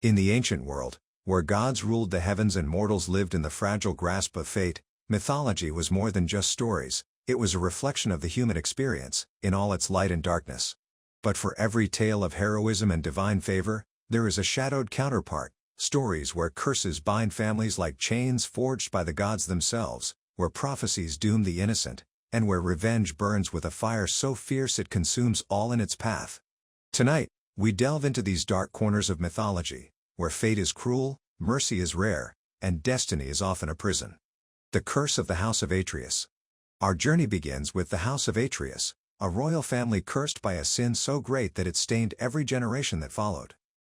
In the ancient world, where gods ruled the heavens and mortals lived in the fragile grasp of fate, mythology was more than just stories, it was a reflection of the human experience, in all its light and darkness. But for every tale of heroism and divine favor, there is a shadowed counterpart, stories where curses bind families like chains forged by the gods themselves, where prophecies doom the innocent, and where revenge burns with a fire so fierce it consumes all in its path. Tonight, we delve into these dark corners of mythology, where fate is cruel, mercy is rare, and destiny is often a prison. The Curse of the House of Atreus. Our journey begins with the House of Atreus, a royal family cursed by a sin so great that it stained every generation that followed.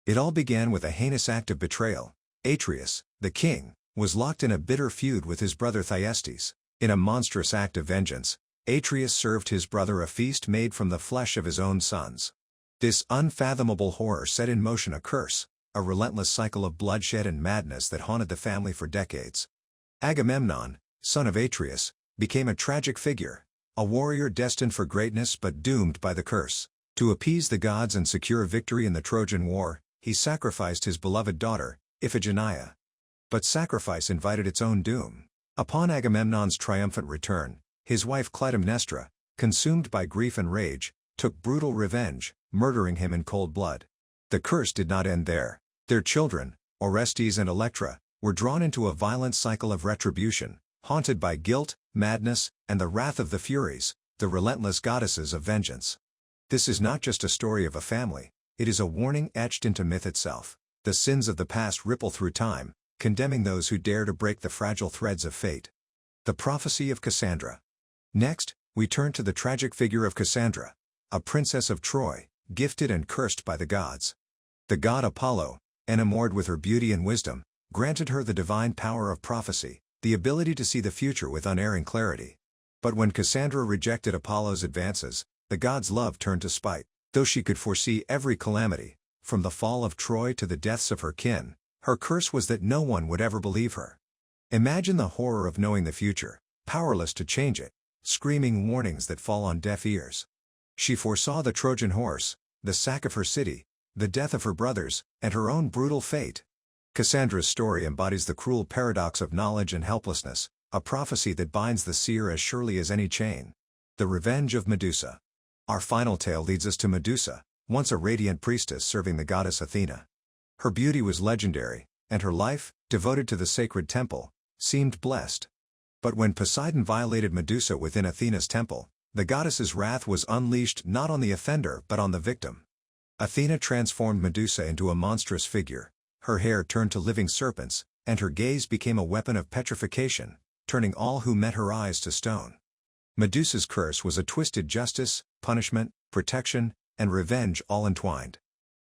It all began with a heinous act of betrayal. Atreus, the king, was locked in a bitter feud with his brother Thyestes. In a monstrous act of vengeance, Atreus served his brother a feast made from the flesh of his own sons. This unfathomable horror set in motion a curse, a relentless cycle of bloodshed and madness that haunted the family for decades. Agamemnon, son of Atreus, became a tragic figure, a warrior destined for greatness but doomed by the curse. To appease the gods and secure victory in the Trojan War, he sacrificed his beloved daughter, Iphigenia. But sacrifice invited its own doom. Upon Agamemnon's triumphant return, his wife Clytemnestra, consumed by grief and rage, took brutal revenge, murdering him in cold blood. The curse did not end there. Their children, Orestes and Electra, were drawn into a violent cycle of retribution, haunted by guilt, madness, and the wrath of the Furies, the relentless goddesses of vengeance. This is not just a story of a family, it is a warning etched into myth itself. The sins of the past ripple through time, condemning those who dare to break the fragile threads of fate. The Prophecy of Cassandra. Next, we turn to the tragic figure of Cassandra, a princess of Troy, gifted and cursed by the gods. The god Apollo, enamored with her beauty and wisdom, granted her the divine power of prophecy, the ability to see the future with unerring clarity. But when Cassandra rejected Apollo's advances, the god's love turned to spite. Though she could foresee every calamity, from the fall of Troy to the deaths of her kin, her curse was that no one would ever believe her. Imagine the horror of knowing the future, powerless to change it, screaming warnings that fall on deaf ears. She foresaw the Trojan horse, the sack of her city, the death of her brothers, and her own brutal fate. Cassandra's story embodies the cruel paradox of knowledge and helplessness, a prophecy that binds the seer as surely as any chain. The Revenge of Medusa. Our final tale leads us to Medusa, once a radiant priestess serving the goddess Athena. Her beauty was legendary, and her life, devoted to the sacred temple, seemed blessed. But when Poseidon violated Medusa within Athena's temple, the goddess's wrath was unleashed not on the offender but on the victim. Athena transformed Medusa into a monstrous figure. Her hair turned to living serpents, and her gaze became a weapon of petrification, turning all who met her eyes to stone. Medusa's curse was a twisted justice, punishment, protection, and revenge all entwined.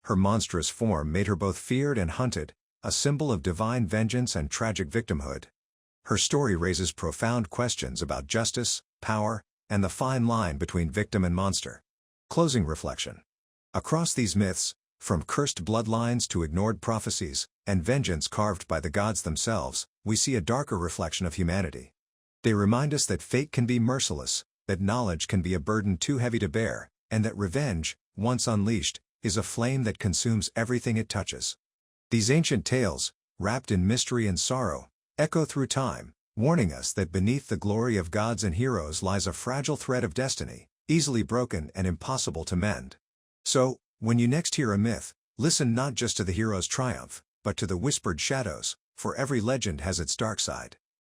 Her monstrous form made her both feared and hunted, a symbol of divine vengeance and tragic victimhood. Her story raises profound questions about justice, power, and the fine line between victim and monster. Closing reflection. Across these myths, from cursed bloodlines to ignored prophecies, and vengeance carved by the gods themselves, we see a darker reflection of humanity. They remind us that fate can be merciless, that knowledge can be a burden too heavy to bear, and that revenge, once unleashed, is a flame that consumes everything it touches. These ancient tales, wrapped in mystery and sorrow, echo through time, warning us that beneath the glory of gods and heroes lies a fragile thread of destiny, easily broken and impossible to mend. So, when you next hear a myth, listen not just to the hero's triumph, but to the whispered shadows, for every legend has its dark side.